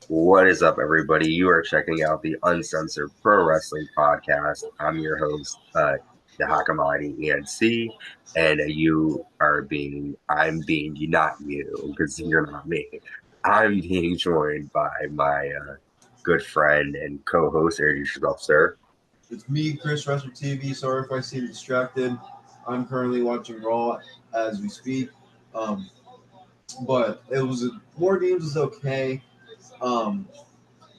What is up, everybody? You are checking out the Uncensored Pro Wrestling Podcast. I'm your host, the Hakamati ENC, and I'm being you, not you, because you're not me. I'm being joined by my good friend and co-host, introduce yourself, sir. It's me, Chris Wrestler TV. Sorry if I seem distracted. I'm currently watching Raw as we speak. Um, but it was WarGames was okay. Um,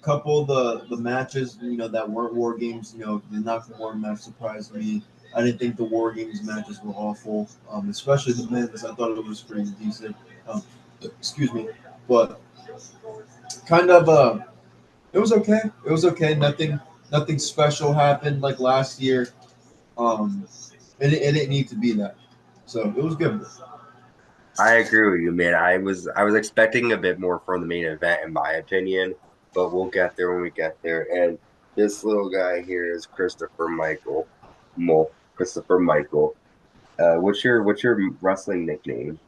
Couple of the matches, that weren't WarGames, the Nakamura match surprised me. I didn't think the WarGames matches were awful, especially the men's. I thought it was pretty decent. Excuse me, but kind of it was okay. It was okay. Nothing special happened like last year. Um, it didn't need to be that. So it was good. I agree with you, man. I was expecting a bit more from the main event, in my opinion, but we'll get there when we get there. And this little guy here is Christopher Michael. What's your wrestling nickname?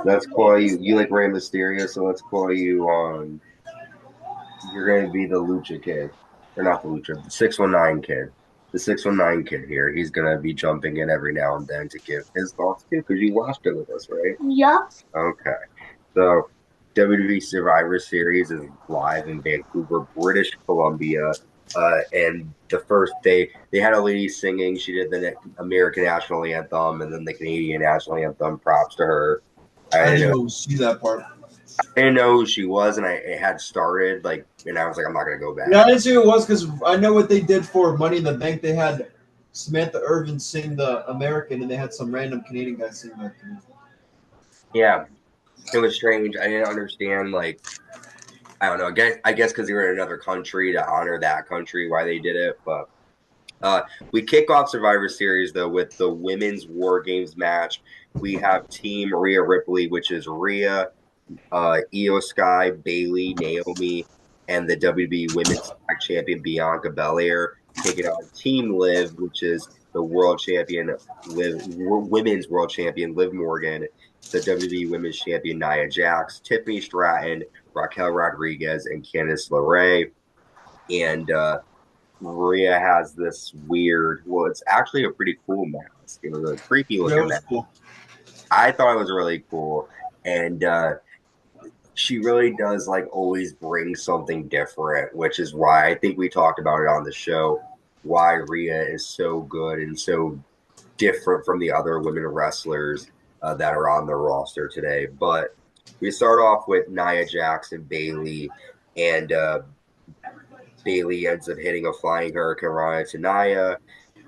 Let's call you like Rey Mysterio, so let's call you you're gonna be the Lucha Kid. Or not the Lucha, the 619 kid. The 619 kid here. He's gonna be jumping in every now and then to give his thoughts too, because you watched it with us, right? Yeah. Okay. So WWE Survivor Series is live in Vancouver, British Columbia. And the first day they had a lady singing. She did the American national anthem and then the Canadian national anthem. Props to her. I I didn't know, didn't see that part. I didn't know who she was, and it had started and I was like, I'm not gonna go Yeah, I back. didn't see who it was because I know what they did for Money in the Bank. They had Samantha Irvin sing the American, and they had some random Canadian guy sing the Canadian. Yeah, it was strange. I didn't understand I don't know. I guess because they were in another country to honor that country why they did it, but. We kick off Survivor Series though with the women's War Games match. We have Team Rhea Ripley, which is Rhea, Io Sky, Bayley, Naomi, and the WWE Women's Tag Champion Bianca Belair taking on Team Liv, which is the World Champion Women's World Champion Liv Morgan, the WWE Women's Champion Nia Jax, Tiffany Stratton, Raquel Rodriguez, and Candice LeRae. And Rhea has this well, it's actually a pretty cool mask. It was a creepy Yeah, it looking was mask. cool. I thought it was really cool. And she really does always bring something different, which is why I think we talked about it on the show, why Rhea is so good and so different from the other women wrestlers that are on the roster today. But we start off with Nia Jax and Bayley, and Bayley ends up hitting a flying hurricane rana to Nia.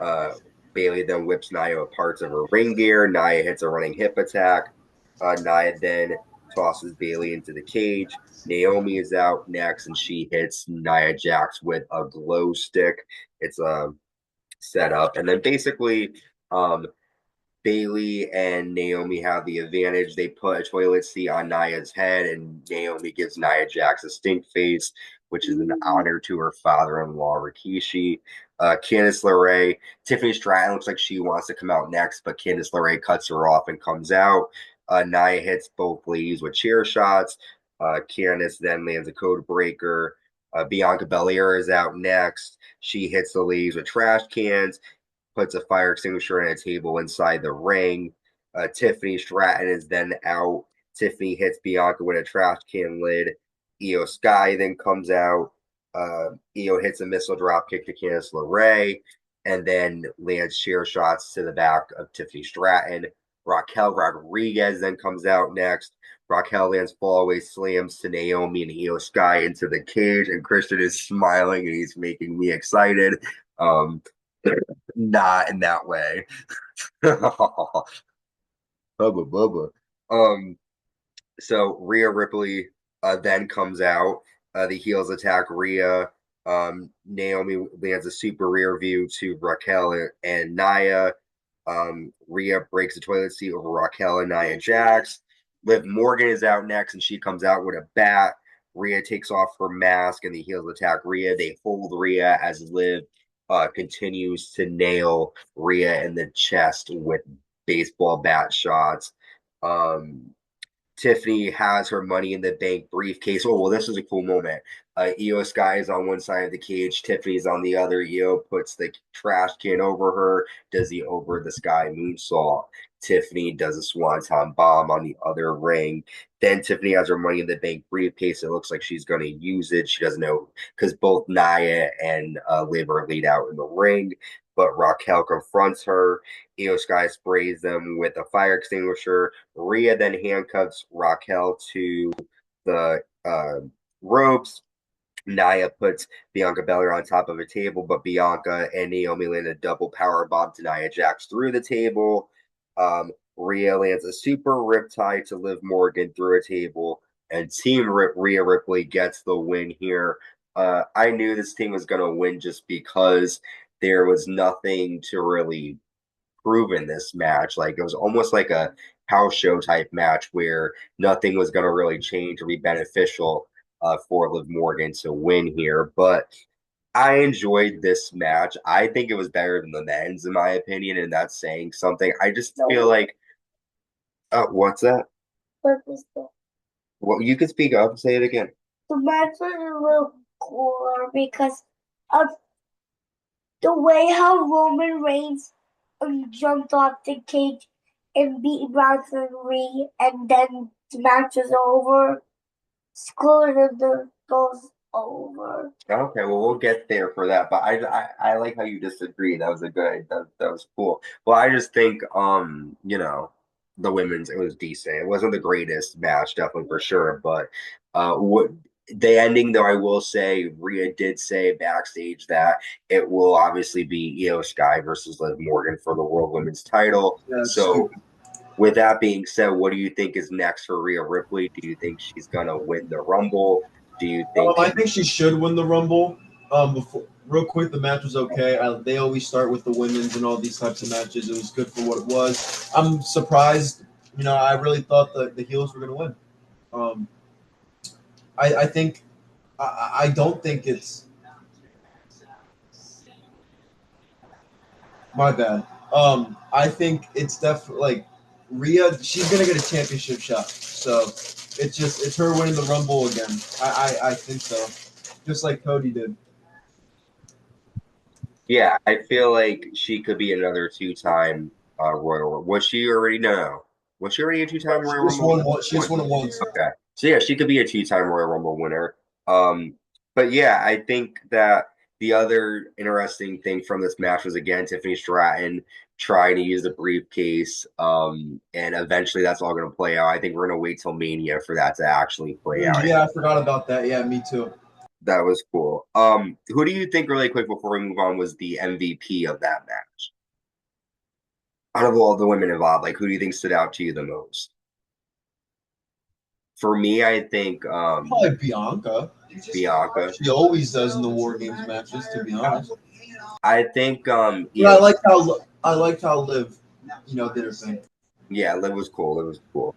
Uh, Bayley then whips Nia with parts of her ring gear. Nia hits a running hip attack. Nia then tosses Bayley into the cage. Naomi is out next, and she hits Nia Jax with a glow stick. It's a setup, and then basically, um, Bayley and Naomi have the advantage. They put a toilet seat on Nia's head, and Naomi gives Nia Jax a stink face, which is an honor to her father-in-law, Rikishi. Candice LeRae, Tiffany Stratton looks like she wants to come out next, but Candice LeRae cuts her off and comes out. Nia hits both ladies with chair shots. Candice then lands a code breaker. Bianca Belair is out next. She hits the ladies with trash cans, puts a fire extinguisher on a table inside the ring. Tiffany Stratton is then out. Tiffany hits Bianca with a trash can lid. Io Sky then comes out. Io hits a missile drop kick to Candice LeRae and then lands chair shots to the back of Tiffany Stratton. Raquel Rodriguez then comes out next. Raquel lands fallaway slams to Naomi and Io Sky into the cage, and Christian is smiling and he's making me excited. Um, not in that way. Bubba Bubba. Um, so Rhea Ripley then comes out. The heels attack Rhea. Naomi lands a super rear view to Raquel and Nia. Rhea breaks the toilet seat over Raquel and Nia Jax. Liv Morgan is out next, and she comes out with a bat. Rhea takes off her mask, and the heels attack Rhea. They hold Rhea as Liv continues to nail Rhea in the chest with baseball bat shots. Um, Tiffany has her Money in the Bank briefcase. Oh, well, this is a cool moment. Io Sky is on one side of the cage. Tiffany's on the other. Io puts the trash can over her, does the over the sky moonsault. Tiffany does a swanton bomb on the other ring. Then Tiffany has her Money in the Bank briefcase. It looks like she's going to use it. She doesn't know because both Nia and Liv are laid out in the ring. But Raquel confronts her. Io Sky sprays them with a fire extinguisher. Rhea then handcuffs Raquel to the ropes. Nia puts Bianca Belair on top of a table, but Bianca and Naomi land a double power bomb to Nia Jax through the table. Rhea lands a super riptide to Liv Morgan through a table, and Rhea Ripley gets the win here. I knew this team was going to win just because there was nothing to really prove in this match. Like it was almost like a house show type match where nothing was going to really change or be beneficial for Liv Morgan to win here. But I enjoyed this match. I think it was better than the men's, in my opinion, and that's saying something. I just feel like, what's that? What is that? Well, you can speak up and say it again. The match was a little cooler because of the way how Roman Reigns jumped off the cage and beat Bronson Reed, and then the match was over. It's cooler than the goes over. Okay, well, we'll get there for that. But I like how you disagree. That was a good. That was cool. Well, I just think the women's, it was decent. It wasn't the greatest match, definitely for sure. But what the ending, though, I will say, Rhea did say backstage that it will obviously be Io Sky versus Liv Morgan for the World Women's Title. Yeah, So, with that being said, what do you think is next for Rhea Ripley? Do you think she's gonna win the Rumble? Do you think? I think she should win the Rumble. Real quick, the match was okay. They always start with the women's and all these types of matches. It was good for what it was. I'm surprised. I really thought the heels were going to win. I think I don't think it's my bad. I think it's definitely like Rhea. She's going to get a championship shot. So it's her winning the Rumble again. I think so. Just like Cody did. Yeah, I feel like she could be another two-time Royal. Was she already? No. Was she already a two-time Royal Rumble? She just won it once. Okay. So yeah, she could be a two-time Royal Rumble winner. But yeah, I think that the other interesting thing from this match was again Tiffany Stratton trying to use the briefcase. And eventually that's all gonna play out. I think we're gonna wait till Mania for that to actually play out. Yeah, I forgot about that. Yeah, me too. That was cool. Who do you think, really quick before we move on, was the MVP of that match? Out of all the women involved, like who do you think stood out to you the most? For me, I think Probably Bianca. Bianca. She always does in the WarGames matches, to be honest. I think But I liked how Liv, did her thing. Yeah, Liv was cool. It was cool.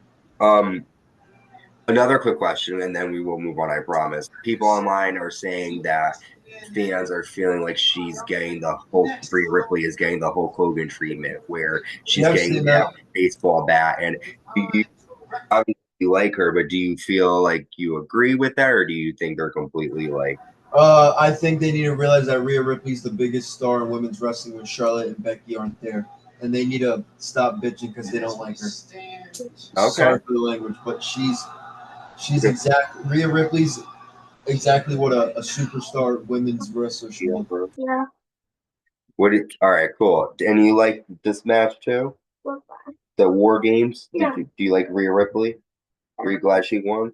Another quick question, and then we will move on, I promise. People online are saying that fans are feeling like she's getting the whole Rhea Ripley is getting the Hulk Hogan treatment, where she's getting that baseball bat. And do you obviously like her, but do you feel like you agree with that, or do you think they're completely like? I think they need to realize that Rhea Ripley's the biggest star in women's wrestling when Charlotte and Becky aren't there, and they need to stop bitching because they don't like her. Okay. Sorry for the language, but she's Rhea Ripley's exactly what a superstar women's wrestler should be. Yeah. All right, cool. And you like this match too? What? The WarGames? Yeah. Do you like Rhea Ripley? Are you glad she won?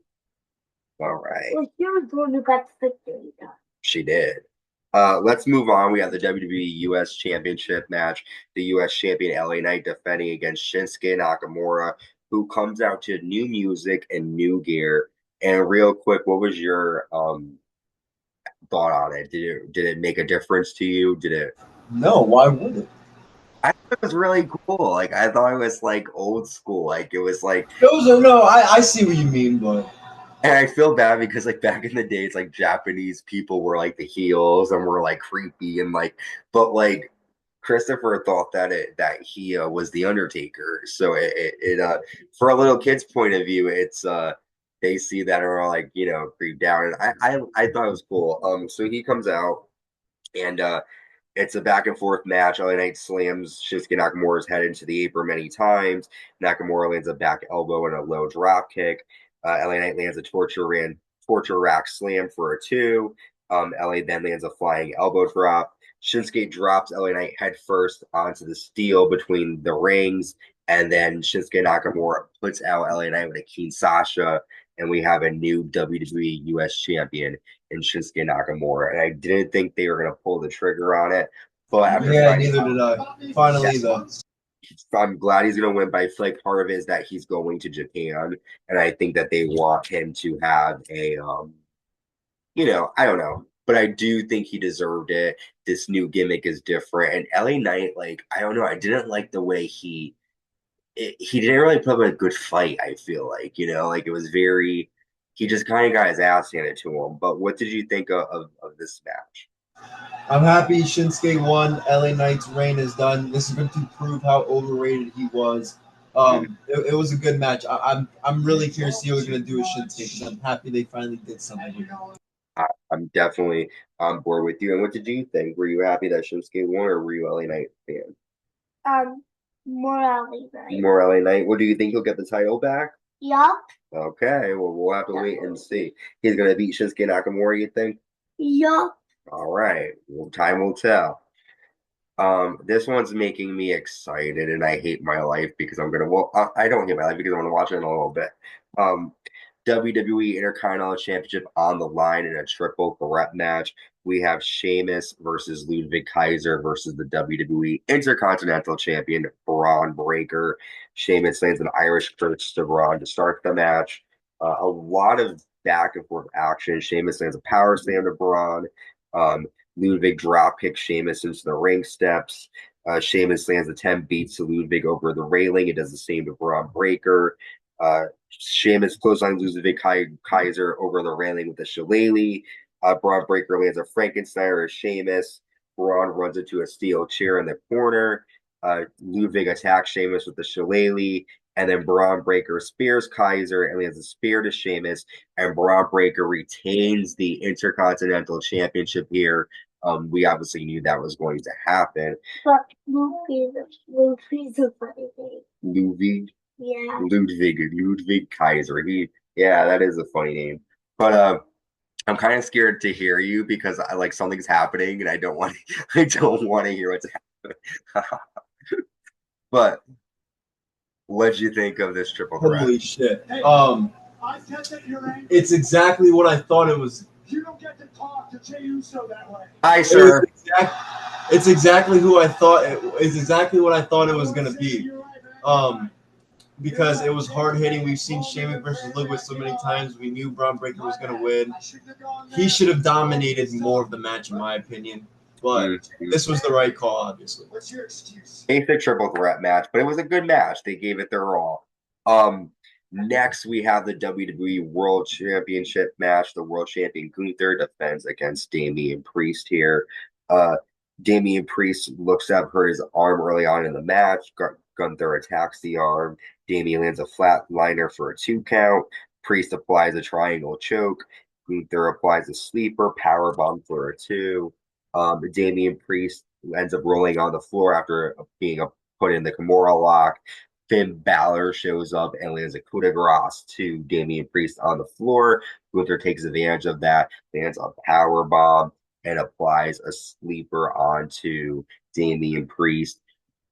All right. Well, she was the one who got the victory, though. She did. Let's move on. We have the WWE US Championship match. The US Champion LA Knight defending against Shinsuke Nakamura, who comes out to new music and new gear. And real quick, what was your thought on it? Did it make a difference to you? Did it? No, why would it? I thought it was really cool. Like I thought it was like old school. Like it was like I see what you mean, but and I feel bad because like back in the days, like Japanese people were like the heels and were like creepy and like, but like Christopher thought that he was the Undertaker. So for a little kid's point of view, it's they see that and are like, creeped out, and I thought it was cool. So he comes out and it's a back and forth match. LA Knight slams Shinsuke Nakamura's head into the apron many times. Nakamura lands a back elbow and a low drop kick. LA Knight lands a torture rack slam for a 2. LA then lands a flying elbow drop. Shinsuke drops LA Knight head first onto the steel between the rings, and then Shinsuke Nakamura puts out LA Knight with a Keen Sasha, and we have a new WWE US champion in Shinsuke Nakamura. And I didn't think they were going to pull the trigger on it, but after neither did I. Finally, though. I'm glad he's going to win, but I feel like part of it is that he's going to Japan, and I think that they want him to have a, I don't know, but I do think he deserved it. This new gimmick is different, and LA Knight, I don't know, I didn't like the way he didn't really put up a good fight. I feel like, it was very, he just kind of got his ass handed to him. But what did you think of this match? I'm happy Shinsuke won. LA Knight's reign is done. This is going to prove how overrated he was. It was a good match. I'm really curious to see what we're going to do with Shinsuke, because I'm happy they finally did something with him. I'm definitely on board with you. And what did you think? Were you happy that Shinsuke won, or were you LA Knight fan? More LA Knight. More LA Knight. What do you think he'll get the title back? Yup. Okay, well, we'll have to wait and see. He's going to beat Shinsuke Nakamura, you think? Yup. All right. Well, time will tell. This one's making me excited, and I hate my life because I'm gonna. Well, I don't hate my life because I'm gonna watch it in a little bit. WWE Intercontinental Championship on the line in a triple threat match. We have Sheamus versus Ludwig Kaiser versus the WWE Intercontinental Champion Bron Breakker. Sheamus lands an Irish curse to Bron to start the match. A lot of back and forth action. Sheamus lands a power slam to Bron. Ludwig drop kicks Sheamus into the ring steps. Sheamus lands a 10 beats to Ludwig over the railing. It does the same to Bron Breakker. Sheamus clothesline Ludwig Kaiser over the railing with a shillelagh. Bron Breakker lands a Frankensteiner as Sheamus. Bron runs into a steel chair in the corner. Ludwig attacks Sheamus with the shillelagh. And then Bron Breakker spears Kaiser and lands a spear to Sheamus. And Bron Breakker retains the Intercontinental Championship here. We obviously knew that was going to happen. But Ludwig's a funny name. Ludwig? Yeah. Ludwig Kaiser. That is a funny name. But I'm kind of scared to hear you because something's happening and I don't want to hear what's happening. But what'd you think of this triple threat? Holy shit! It's exactly what I thought it was. You don't get to talk to Jey Uso that way. Hi, sir. It's exactly who I thought. It's exactly what I thought it was gonna be. Because it was hard hitting. We've seen Sheamus versus Ludwig so many times. We knew Bron Breakker was gonna win. He should have dominated more of the match, in my opinion. But this was the right call, obviously. What's your excuse? Basic triple threat match, but it was a good match. They gave it their all. Next, we have the WWE World Championship match. The World Champion Gunther defends against Damian Priest here. Damian Priest looks up for his arm early on in the match. Gunther attacks the arm. Damian lands a flatliner for a 2 count. Priest applies a triangle choke. Gunther applies a sleeper powerbomb for a 2. Damian Priest ends up rolling on the floor after being put in the Kimura lock. Finn Balor shows up and lands a coup de grace to Damian Priest on the floor. Gunther takes advantage of that, lands a power bomb, and applies a sleeper onto Damian Priest.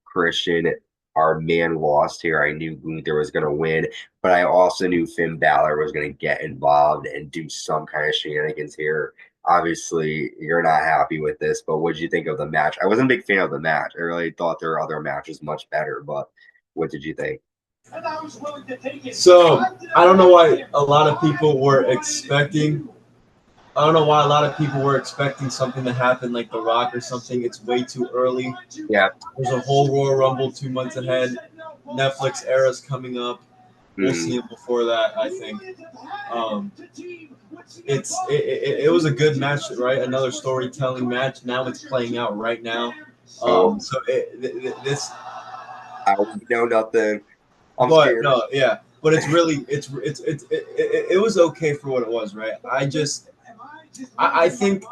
Christian, our man, lost here. I knew Gunther was going to win, but I also knew Finn Balor was going to get involved and do some kind of shenanigans here. Obviously, you're not happy with this, but what did you think of the match? I wasn't a big fan of the match. I really thought there were other matches much better, but what did you think? So, I don't know why a lot of people were expecting something to happen like The Rock or something. It's way too early. Yeah. There's a whole Royal Rumble 2 months ahead. Netflix era's coming up. We'll see it before that, I think. It was a good match, right? Another storytelling match. Now it's playing out right now. Oh. So this. I know nothing. I'm but scared. no, yeah, but it's really it was okay for what it was, right? I think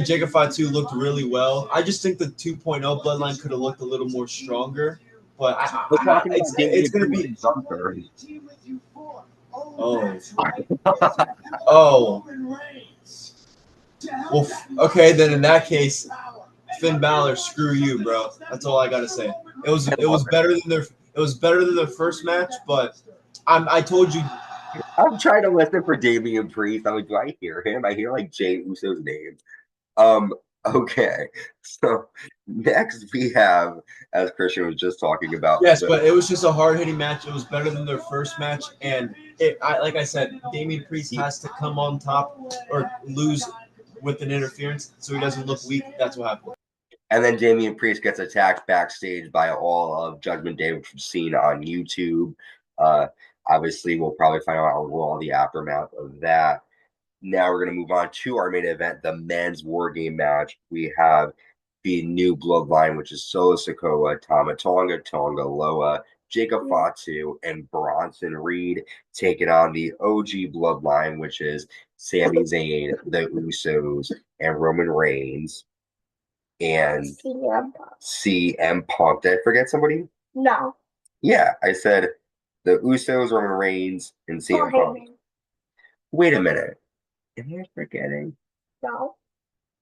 Jacob Fatu looked really well. I just think the 2.0 bloodline could have looked a little more stronger. But We're talking about it's Damian gonna Priest be and Gunther. oh. Well, okay, then in that case, Finn Balor, screw you, bro. That's all I gotta say. It was better than their first match, but I told you. I'm trying to listen for Damian Priest. I'm like, do I hear him? I hear like Jay Uso's name. Okay. So next we have, as Christian was just talking about, Yes, but it was just a hard hitting match. It was better than their first match, and like I said, Damian Priest has to come on top or lose with an interference so he doesn't look weak. That's what happened. And then Damian Priest gets attacked backstage by all of Judgment Day, which was seen on YouTube. Obviously, we'll probably find out on Raw the aftermath of that. Now we're going to move on to our main event, the men's War Game match. We have the new bloodline, which is Solo Sikoa, Tama Tonga, Tonga Loa, Jacob Fatu, and Bronson Reed taking on the OG bloodline, which is Sami Zayn, the Usos, and Roman Reigns. And CM Punk. Did I forget somebody? No. Yeah, I said the Usos, Roman Reigns, and CM Punk. Wait a minute. Am I forgetting? No.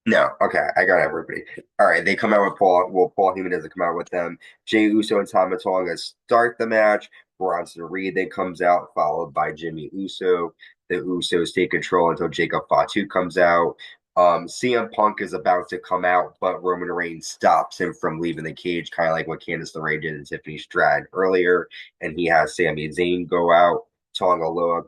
No, okay, I got everybody. All right, they come out with Paul. Well, Paul Heyman doesn't come out with them. Jey Uso and Tama Tonga start the match. Bronson Reed then comes out, followed by Jimmy Uso. The Usos take control until Jacob Fatu comes out. CM Punk is about to come out, but Roman Reigns stops him from leaving the cage, kind of like what Candice LeRae did and Tiffany Stratton earlier. And he has Sami Zayn go out. Tonga Loa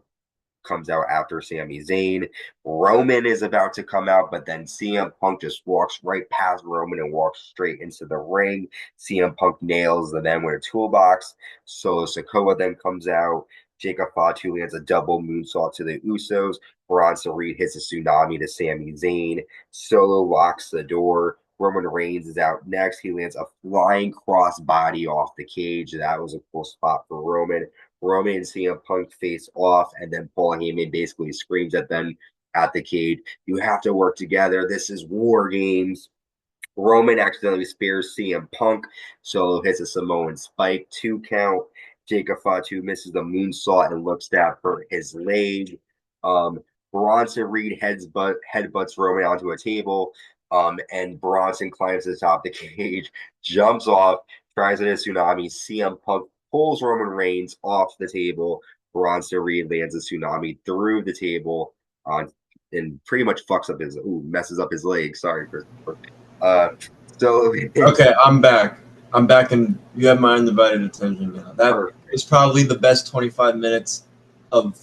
comes out after Sami Zayn. Roman is about to come out, but then CM Punk just walks right past Roman and walks straight into the ring. CM Punk nails the man with a toolbox. Solo Sikoa then comes out. Jacob Fatu lands a double moonsault to the Usos. Bronson Reed hits a tsunami to Sami Zayn. Solo locks the door. Roman Reigns is out next. He lands a flying crossbody off the cage. That was a cool spot for Roman. Roman and CM Punk face off, and then Paul Heyman basically screams at them at the cage, "You have to work together. This is War Games." Roman accidentally spears CM Punk. Solo hits a Samoan spike, 2 count. Jacob Fatu misses the moonsault and looks down for his leg. Bronson Reed headbutts Roman onto a table. And Bronson climbs to the top of the cage, jumps off, tries to hit a tsunami. CM Punk pulls Roman Reigns off the table. Bronson Reed lands a tsunami through the table and pretty much messes up his leg. Sorry, Christopher. So Okay, I'm back. And you have my undivided attention now. That is probably the best 25 minutes of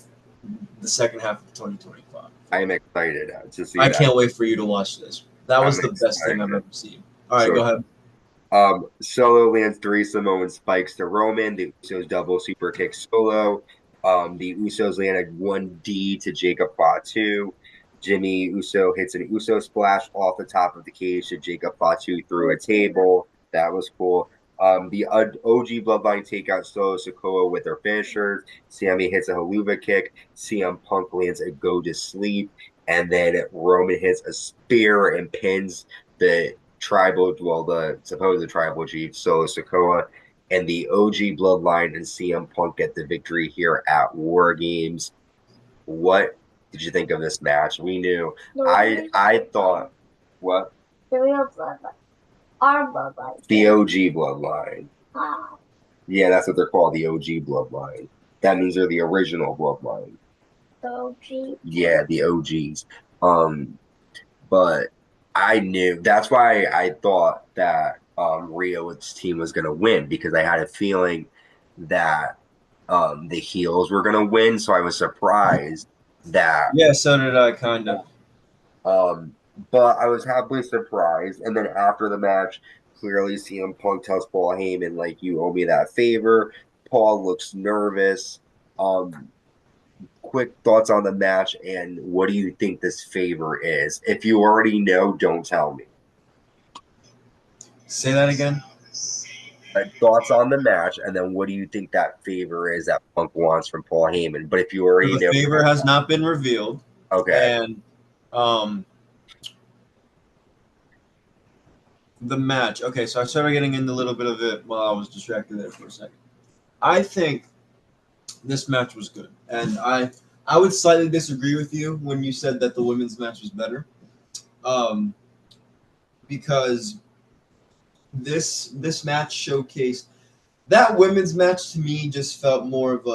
the second half of 2025. I am excited to see. I can't wait for you to watch this. That was the best thing I've ever seen. All right, go ahead. Solo lands 3 Samoan spikes to Roman. The Usos double super kick Solo. The Usos land a 1D to Jacob Fatu. Jimmy Uso hits an Uso splash off the top of the cage to Jacob Fatu through a table. That was cool. The OG Bloodline take out Solo Sikoa with their finishers. Sami hits a haluva kick. CM Punk lands a go to sleep. And then Roman hits a spear and pins the supposed tribal chief, Solo Sikoa. And the OG Bloodline and CM Punk get the victory here at War Games. What did you think of this match? We knew. I thought what? The real bloodline. Our bloodline. The OG bloodline. Ah. Yeah, that's what they're called, the OG bloodline. That means they're the original bloodline. The OG. Yeah, the OGs. But I knew that's why I thought that Rhea's team was gonna win, because I had a feeling that the heels were gonna win, so I was surprised that. Yeah, so did I, kind of. But I was happily surprised. And then after the match, clearly CM Punk tells Paul Heyman, like, "You owe me that favor." Paul looks nervous. Quick thoughts on the match, and what do you think this favor is? If you already know, don't tell me. Say that again. Thoughts on the match, and then what do you think that favor is that Punk wants from Paul Heyman? But if you already So the know, favor has not been revealed, okay, and the match. Okay, so I started getting into a little bit of it while I was distracted there for a second. I think this match was good, and I would slightly disagree with you when you said that the women's match was better, because this match showcased that women's match to me just felt more of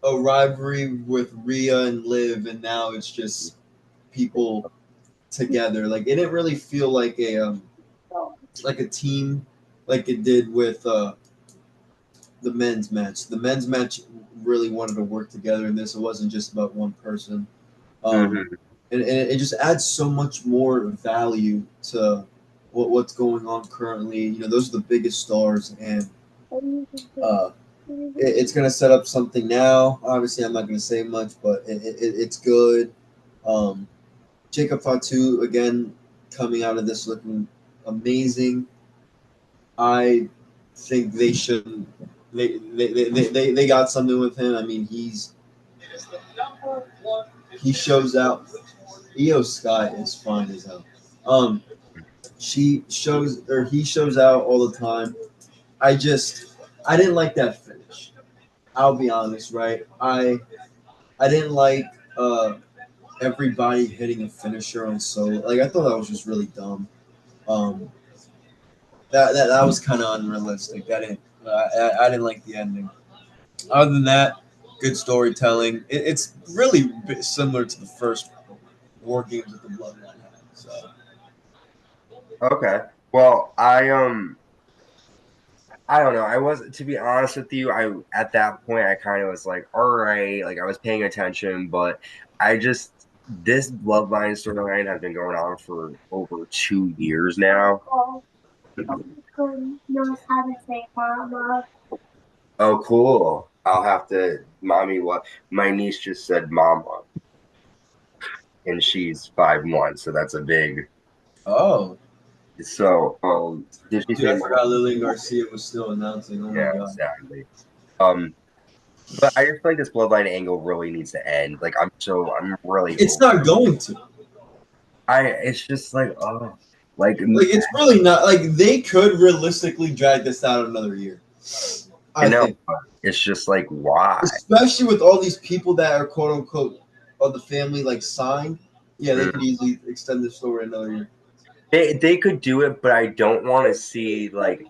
a rivalry with Rhea and Liv, and now it's just people together. Like it didn't really feel like a team like it did with the men's match. The men's match really wanted to work together in this. It wasn't just about one person. mm-hmm. And it just adds so much more value to what's going on currently. You know, those are the biggest stars, and it's going to set up something now. Obviously, I'm not going to say much, but it's good. Jacob Fatu, again, coming out of this looking amazing. I think they should. They got something with him. I mean, he shows out. Io Sky is fine as hell. He shows out all the time. I didn't like that finish. I'll be honest, right? I didn't like everybody hitting a finisher on Solo. Like I thought that was just really dumb. Um, that was kind of unrealistic. I didn't like the ending. Other than that, good storytelling. It's really similar to the first WarGames that the Bloodline had. So Okay. Well, I don't know. I was, to be honest with you, I at that point I kind of was like, all right, like I was paying attention, but I just this Bloodline storyline has been going on for over 2 years now. knows how to say mama. Oh, cool. I'll have to, mommy, what? My niece just said mama, and she's 5'1", so that's a big. oh, So, did she dude, say I mama? forgot Lillian Garcia was still announcing. Oh my Yeah, god. sadly. Um, but I just feel like this bloodline angle really needs to end. Like I'm really It's not going to. it's just like, oh, like Like it's really not. Like they could realistically drag this out another year. I I know, think, but it's just like why? especially with all these people that are quote unquote of the family like signed. Yeah, they Mm. could easily extend the story another year. They could do it, but I don't want to see like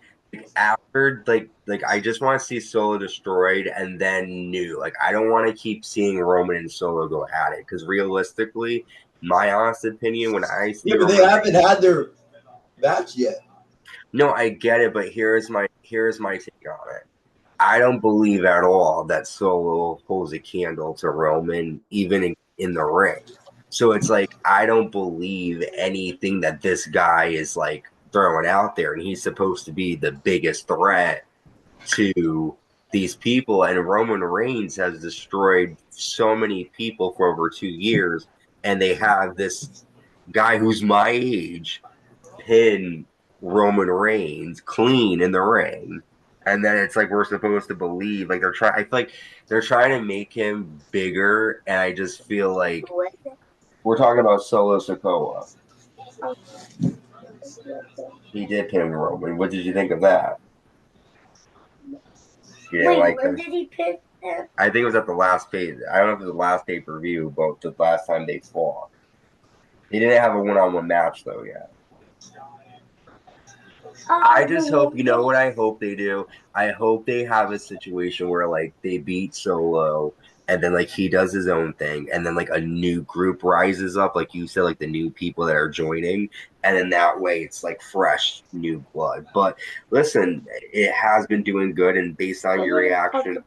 after like I just want to see Solo destroyed and then new. Like I don't want to keep seeing Roman and Solo go at it because realistically, my honest opinion, when I see Yeah, but they Roman, haven't had their match yet. no, I get it, but here's my take on it. I don't believe at all that Solo holds a candle to Roman, even in the ring. So it's like I don't believe anything that this guy is like throwing out there, and he's supposed to be the biggest threat to these people. And Roman Reigns has destroyed so many people for over 2 years, and they have this guy who's my age pin Roman Reigns clean in the ring. And then it's like we're supposed to believe like they're trying. I feel like they're trying to make him bigger, and I just feel like we're talking about Solo Sikoa. He did pin Roman. What did you think of that? You didn't Wait, like when him? did he pick him? I think it was at the last pay. I don't know if it was the last pay per view, but the last time they fought, they didn't have a one on one match though yet. I just hope, you know what I hope they do? I hope they have a situation where like they beat Solo and then like he does his own thing and then like a new group rises up, like you said, like the new people that are joining, and then that way it's like fresh new blood. But listen, it has been doing good, and based on your reaction,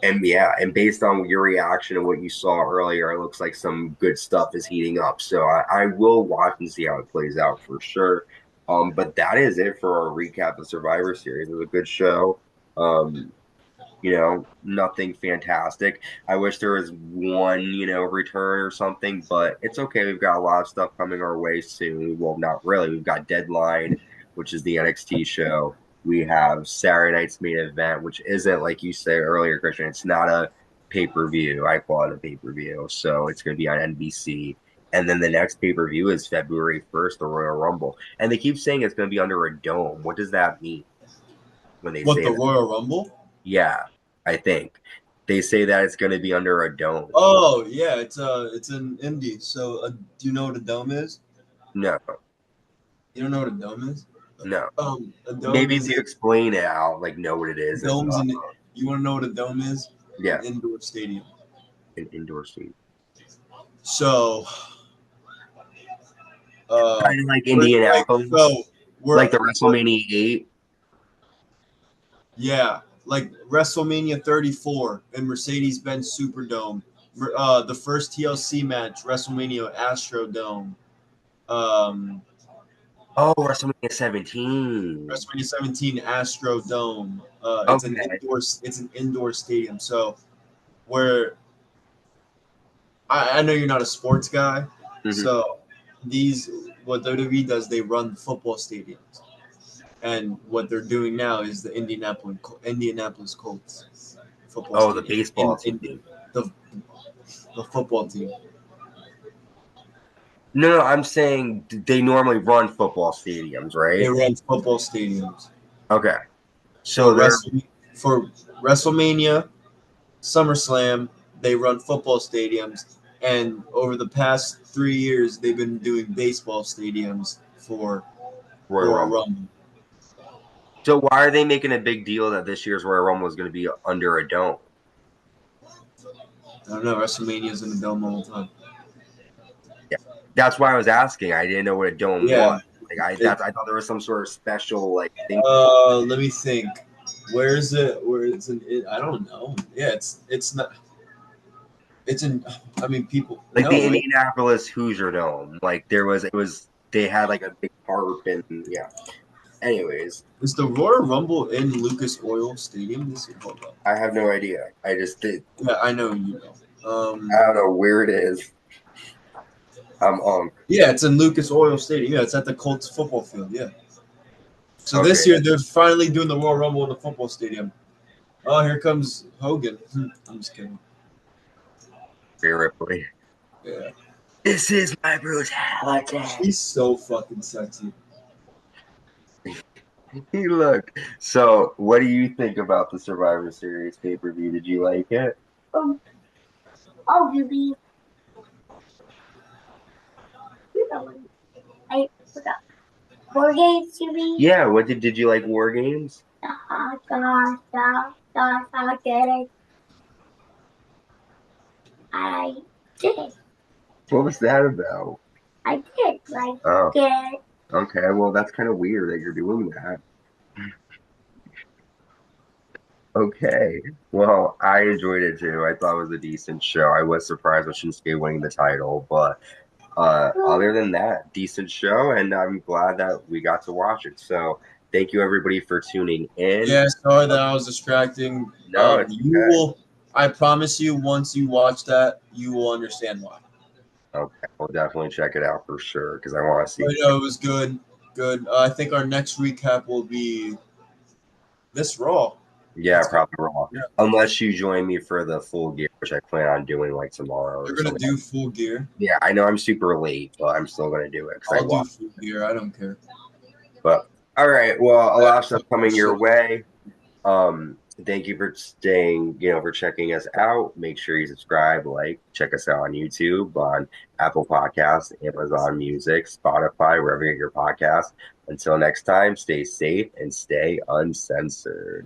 and yeah, and based on your reaction and what you saw earlier, it looks like some good stuff is heating up. So I will watch and see how it plays out for sure. But that is it for our recap of Survivor Series. It was a good show. Um, nothing fantastic. I wish there was one, return or something, but it's okay. We've got a lot of stuff coming our way soon. Well, not really. We've got Deadline. which is the NXT show. We have Saturday night's main event, which isn't, like you said earlier, Christian. It's not a pay-per-view. I call it a pay-per-view. So it's going to be on NBC. And then the next pay-per-view is February 1st, the Royal Rumble. And they keep saying it's going to be under a dome. What does that mean when they What, say the that? Royal Rumble? Yeah, I think. They say that it's going to be under a dome. Oh yeah, it's in Indy. So do you know what a dome is? No, You don't know what a dome is? no. A dome Maybe if is you explain it, I'll like know what it is. domes in. You want to know what a dome is? Yeah, An indoor stadium. an indoor suite. So, Kind of like we're Indianapolis, we're like the WrestleMania 8. yeah, like WrestleMania 34 and Mercedes-Benz Superdome. The first TLC match, WrestleMania Astrodome. Um, Oh, WrestleMania 17. WrestleMania 17 Astrodome. Okay. It's an indoor stadium. So where I know you're not a sports guy, Mhm. so what WWE does, they run football stadiums, and what they're doing now is the Indianapolis Colts football Oh, the stadium baseball in team. the the football team. No, I'm saying they normally run football stadiums, They right? run football stadiums. Okay. So So they're for WrestleMania, SummerSlam, they run football stadiums, and over the past 3 years, they've been doing baseball stadiums for Royal Royal Rumble. Rumble. So why are they making a big deal that this year's Royal Rumble is going to be under a dome? I don't know. WrestleMania's in the dome all the time. Yeah, that's why I was asking. I didn't know what a dome Yeah. was. Like I thought there was some sort of special like thing. Let me think. Where is it? Where it's in? I don't know. Yeah, it's not. It's in. I mean, people. Like the No, Indianapolis Hoosier Dome. Like it was they had like a big tarp and yeah. Anyways, is the Royal Rumble in Lucas Oil Stadium this year? Hold on. I have no idea. I just did. Yeah, I know you know. I don't know where it is. I'm on. Yeah, it's in Lucas Oil Stadium. Yeah, it's at the Colts football field. Yeah. So Okay. this year they're finally doing the Royal Rumble in the football stadium. Oh, here comes Hogan. I'm just kidding. Rhea Ripley. Yeah, This is my brutality. she's so fucking sexy. Look. So, what do you think about the Survivor Series pay-per-view? Did you like it? Oh, you know, I forgot. WarGames, you mean? Yeah. What did you like War Games? Get it. I did. What was that about? I did. Like, Oh, get it. okay. Well, that's kind of weird that you're doing that. Okay. Well, I enjoyed it too. I thought it was a decent show. I was surprised with Shinsuke winning the title, but other than that, decent show, and I'm glad that we got to watch it. So, thank you everybody for tuning in. Yeah, sorry that I was distracting. No, it's You okay. will. I promise you, once you watch that, you will understand why. Okay, we'll definitely check it out for sure because I want to see. But no, it was good. Good. I think our next recap will be this Raw. Yeah, It's probably wrong. Yeah. Unless you join me for the full gear, which I plan on doing like tomorrow You're or gonna something. do Full Gear. Yeah, I know I'm super late, but I'm still gonna do it because I I'll do want. Full Gear. I don't care. But all right, well, a lot of stuff coming your Shit. way. Thank you for staying, for checking us out. Make sure you subscribe, check us out on YouTube, on Apple Podcasts, Amazon Music, Spotify, wherever you get your podcasts. Until next time, stay safe and stay uncensored.